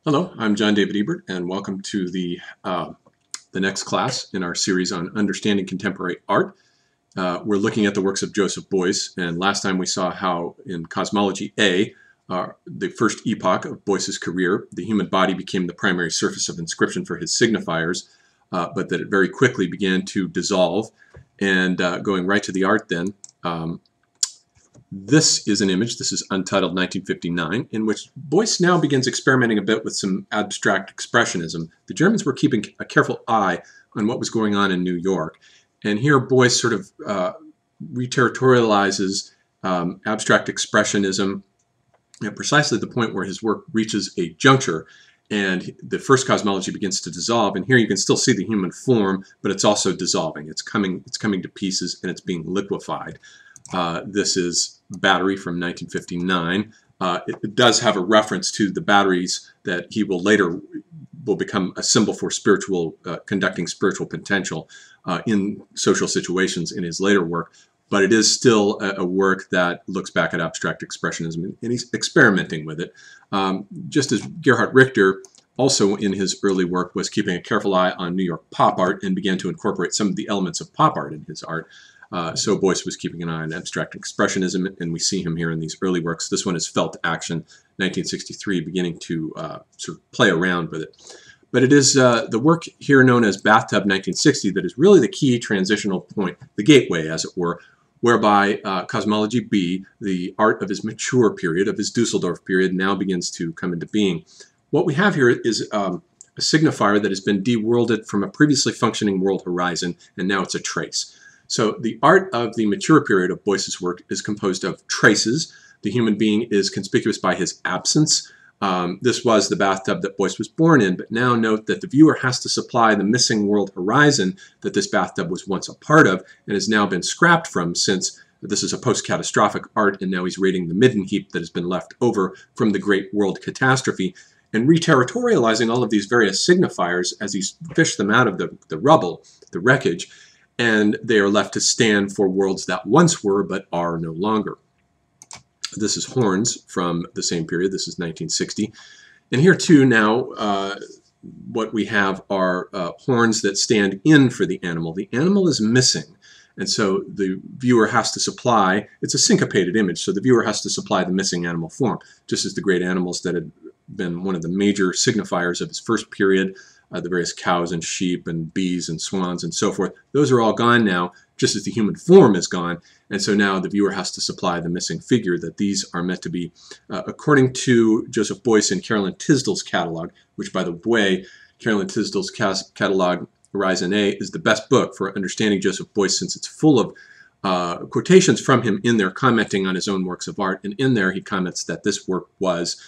Hello, I'm John David Ebert, and welcome to the next class in our series on understanding contemporary art. We're looking at the works of Joseph Beuys, and last time we saw how in Cosmology A, the first epoch of Beuys's career, the human body became the primary surface of inscription for his signifiers, but that it very quickly began to dissolve. And going right to the art then, this is an image, this is Untitled 1959, in which Beuys now begins experimenting a bit with some abstract expressionism. The Germans were keeping a careful eye on what was going on in New York. And here Beuys sort of reterritorializes abstract expressionism at precisely the point where his work reaches a juncture and the first cosmology begins to dissolve. And here you can still see the human form, but it's also dissolving. It's coming to pieces and it's being liquefied. This is Battery from 1959. It does have a reference to the batteries that he will later become a symbol for spiritual, conducting spiritual potential in social situations in his later work. But it is still a work that looks back at abstract expressionism, and he's experimenting with it. Just as Gerhard Richter, also in his early work, was keeping a careful eye on New York pop art and began to incorporate some of the elements of pop art in his art. So Beuys was keeping an eye on abstract expressionism, and we see him here in these early works. This one is Felt Action, 1963, beginning to sort of play around with it. But it is the work here known as Bathtub 1960 that is really the key transitional point, the gateway, as it were, whereby Cosmology B, the art of his mature period, of his Dusseldorf period, now begins to come into being. What we have here is a signifier that has been deworlded from a previously functioning world horizon, and now it's a trace. So the art of the mature period of Beuys's work is composed of traces. The human being is conspicuous by his absence. This was the bathtub that Beuys was born in, but now note that the viewer has to supply the missing world horizon that this bathtub was once a part of and has now been scrapped from, since this is a post-catastrophic art and now he's raiding the midden heap that has been left over from the great world catastrophe, and reterritorializing all of these various signifiers as he's fished them out of the rubble, the wreckage, and they are left to stand for worlds that once were but are no longer. This is Horns from the same period. This is 1960. And here too now what we have are horns that stand in for the animal. The animal is missing, and so the viewer has to supply, it's a syncopated image, so the viewer has to supply the missing animal form, just as the great animals that had been one of the major signifiers of his first period, the various cows and sheep and bees and swans and so forth. Those are all gone now, just as the human form is gone. And so now the viewer has to supply the missing figure that these are meant to be. According to Joseph Beuys in Carolyn Tisdall's catalog, which, by the way, Carolyn Tisdall's catalog, Horizon A, is the best book for understanding Joseph Beuys, since it's full of quotations from him in there commenting on his own works of art. And in there he comments that this work was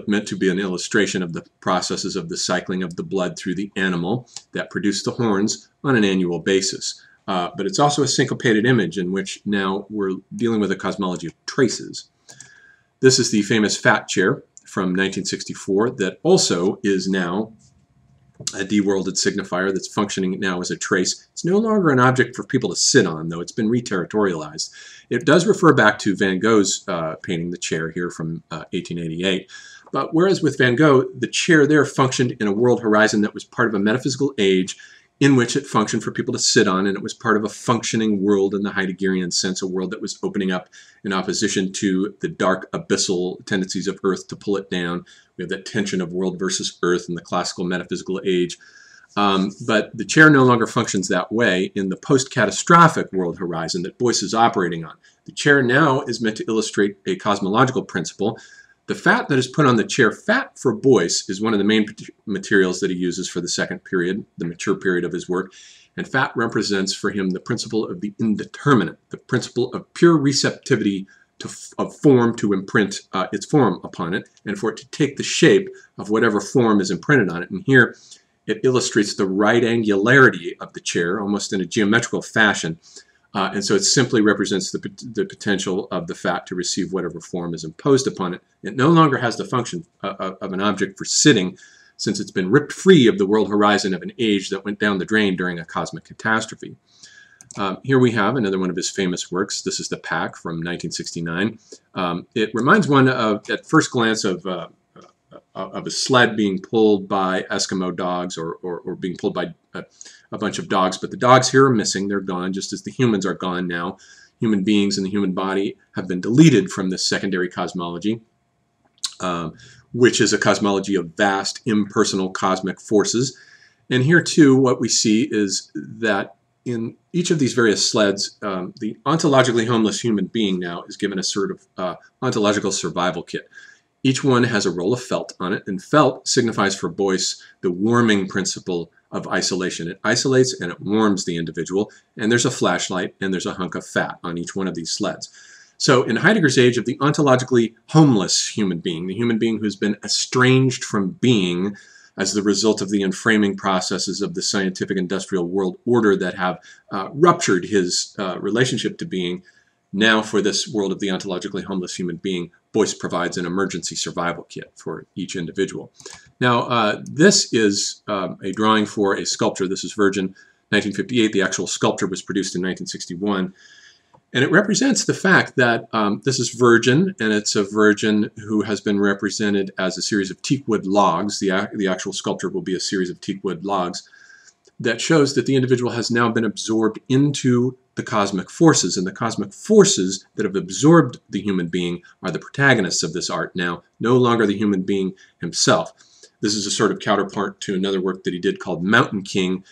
meant to be an illustration of the processes of the cycling of the blood through the animal that produced the horns on an annual basis. But it's also a syncopated image in which now we're dealing with a cosmology of traces. This is the famous Fat Chair from 1964 that also is now a deworlded signifier that's functioning now as a trace. It's no longer an object for people to sit on, though. It's been reterritorialized. It does refer back to Van Gogh's painting, The Chair, here from 1888. But whereas with Van Gogh, the chair there functioned in a world horizon that was part of a metaphysical age in which it functioned for people to sit on, and it was part of a functioning world in the Heideggerian sense, a world that was opening up in opposition to the dark abyssal tendencies of Earth to pull it down. We have that tension of world versus Earth in the classical metaphysical age. But the chair no longer functions that way in the post-catastrophic world horizon that Beuys is operating on. The chair now is meant to illustrate a cosmological principle. The fat that is put on the chair, fat for Beuys, is one of the main materials that he uses for the second period, the mature period of his work. And fat represents for him the principle of the indeterminate, the principle of pure receptivity of form to imprint its form upon it, and for it to take the shape of whatever form is imprinted on it. And here it illustrates the right angularity of the chair, almost in a geometrical fashion. And so it simply represents the potential of the fat to receive whatever form is imposed upon it. It no longer has the function of an object for sitting, since it's been ripped free of the world horizon of an age that went down the drain during a cosmic catastrophe. Here we have another one of his famous works. This is The Pack from 1969. It reminds one of, at first glance, of a sled being pulled by Eskimo dogs or being pulled by a bunch of dogs. But the dogs here are missing. They're gone, just as the humans are gone now. Human beings and the human body have been deleted from this secondary cosmology, which is a cosmology of vast, impersonal cosmic forces. And here, too, what we see is that in each of these various sleds, the ontologically homeless human being now is given a sort of ontological survival kit. Each one has a roll of felt on it, and felt signifies for Beuys the warming principle of isolation. It isolates and it warms the individual, and there's a flashlight and there's a hunk of fat on each one of these sleds. So in Heidegger's age of the ontologically homeless human being, the human being who's been estranged from being as the result of the enframing processes of the scientific industrial world order that have ruptured his relationship to being, now for this world of the ontologically homeless human being, Beuys provides an emergency survival kit for each individual. Now, this is a drawing for a sculpture. This is Virgin, 1958. The actual sculpture was produced in 1961. And it represents the fact that this is Virgin, and it's a Virgin who has been represented as a series of teakwood logs. The actual sculpture will be a series of teakwood logs that shows that the individual has now been absorbed into the cosmic forces, and the cosmic forces that have absorbed the human being are the protagonists of this art now, no longer the human being himself. This is a sort of counterpart to another work that he did called Mountain King,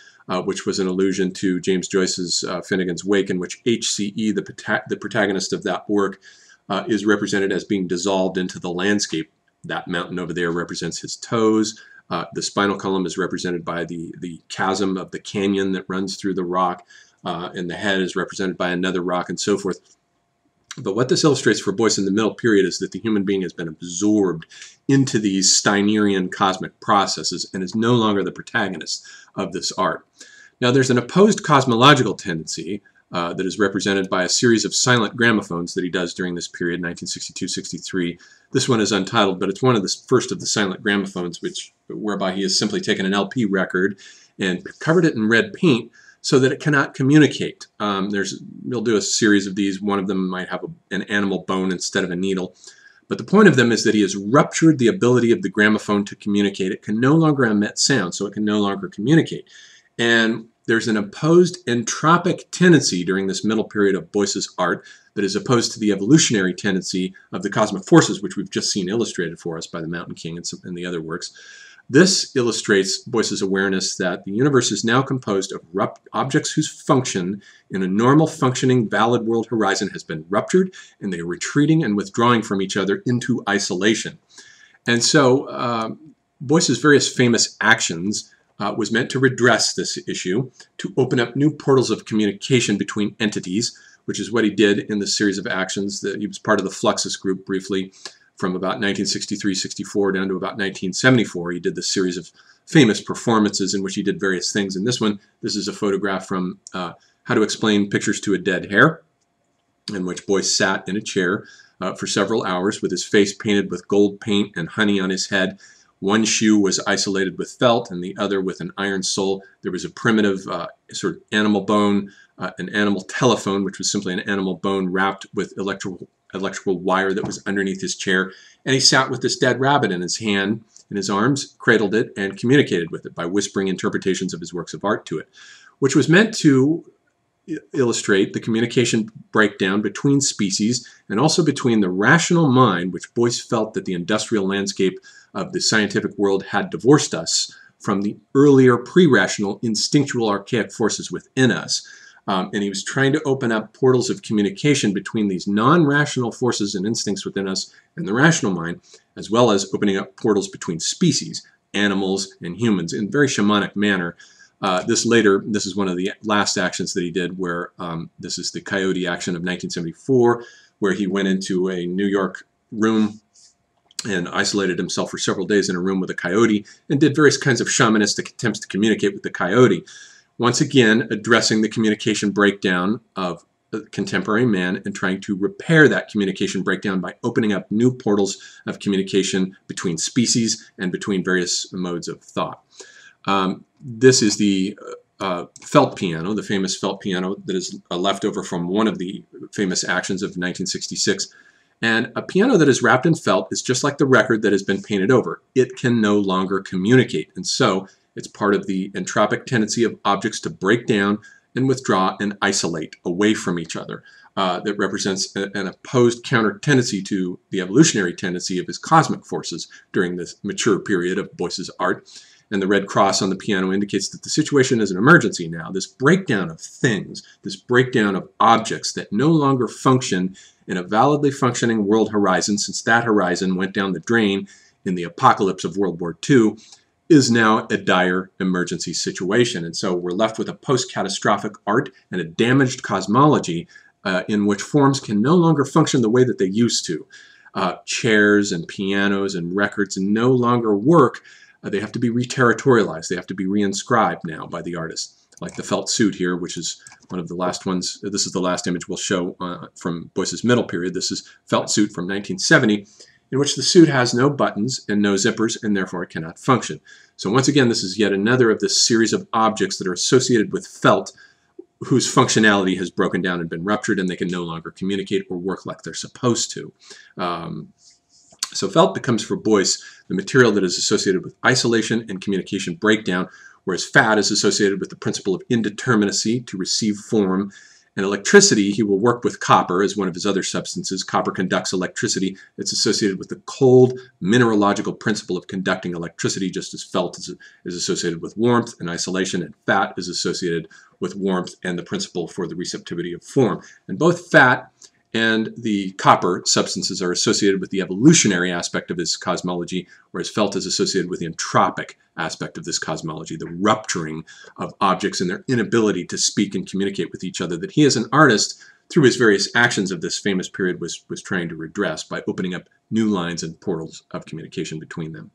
which was an allusion to James Joyce's Finnegan's Wake, in which HCE, the protagonist of that work, is represented as being dissolved into the landscape. That mountain over there represents his toes. The spinal column is represented by the chasm of the canyon that runs through the rock, and the head is represented by another rock, and so forth. But what this illustrates for Beuys in the middle period is that the human being has been absorbed into these Steinerian cosmic processes and is no longer the protagonist of this art. Now, there's an opposed cosmological tendency that is represented by a series of silent gramophones that he does during this period, 1962-63. This one is untitled, but it's one of the first of the silent gramophones, whereby he has simply taken an LP record and covered it in red paint so that it cannot communicate. We'll do a series of these. One of them might have an animal bone instead of a needle. But the point of them is that he has ruptured the ability of the gramophone to communicate. It can no longer emit sound, so it can no longer communicate. And there's an opposed entropic tendency during this middle period of Beuys's art that is opposed to the evolutionary tendency of the cosmic forces, which we've just seen illustrated for us by the Mountain King and the other works. This illustrates Beuys's awareness that the universe is now composed of objects whose function in a normal functioning valid world horizon has been ruptured, and they are retreating and withdrawing from each other into isolation. And so Beuys's various famous actions was meant to redress this issue, to open up new portals of communication between entities, which is what he did in the series of actions. He was part of the Fluxus group briefly, from about 1963-64 down to about 1974. He did this series of famous performances in which he did various things. In this one, this is a photograph from How to Explain Pictures to a Dead Hare, in which Beuys sat in a chair for several hours with his face painted with gold paint and honey on his head. One shoe was isolated with felt and the other with an iron sole. There was a primitive sort of animal bone, an animal telephone, which was simply an animal bone wrapped with electrical wire that was underneath his chair, and he sat with this dead rabbit in his hand, in his arms, cradled it, and communicated with it by whispering interpretations of his works of art to it, which was meant to illustrate the communication breakdown between species and also between the rational mind, which Beuys felt that the industrial landscape of the scientific world had divorced us from the earlier pre-rational instinctual archaic forces within us. And he was trying to open up portals of communication between these non-rational forces and instincts within us and the rational mind, as well as opening up portals between species, animals, and humans in a very shamanic manner. This is one of the last actions that he did, where this is the coyote action of 1974, where he went into a New York room and isolated himself for several days in a room with a coyote and did various kinds of shamanistic attempts to communicate with the coyote. Once again, addressing the communication breakdown of contemporary man and trying to repair that communication breakdown by opening up new portals of communication between species and between various modes of thought. This is the felt piano, the famous felt piano that is a leftover from one of the famous actions of 1966. And a piano that is wrapped in felt is just like the record that has been painted over. It can no longer communicate. And so it's part of the entropic tendency of objects to break down and withdraw and isolate away from each other. That represents an opposed counter tendency to the evolutionary tendency of his cosmic forces during this mature period of Beuys's art. And the red cross on the piano indicates that the situation is an emergency now. This breakdown of things, this breakdown of objects that no longer function in a validly functioning world horizon, since that horizon went down the drain in the apocalypse of World War II, is now a dire emergency situation. And so we're left with a post-catastrophic art and a damaged cosmology in which forms can no longer function the way that they used to. Chairs and pianos and records no longer work. They have to be re-territorialized. They have to be reinscribed now by the artist. Like the felt suit here, which is one of the last ones. This is the last image we'll show from Beuys's middle period. This is felt suit from 1970, in which the suit has no buttons and no zippers, and therefore it cannot function. So once again, this is yet another of this series of objects that are associated with felt, whose functionality has broken down and been ruptured, and they can no longer communicate or work like they're supposed to. So felt becomes for Beuys the material that is associated with isolation and communication breakdown, whereas fat is associated with the principle of indeterminacy to receive form. And electricity, he will work with copper as one of his other substances. Copper conducts electricity. It's associated with the cold mineralogical principle of conducting electricity, just as felt is associated with warmth and isolation, and fat is associated with warmth and the principle for the receptivity of form. And both fat and the copper substances are associated with the evolutionary aspect of his cosmology, whereas felt is associated with the entropic aspect of this cosmology, the rupturing of objects and their inability to speak and communicate with each other, that he as an artist, through his various actions of this famous period, was trying to redress by opening up new lines and portals of communication between them.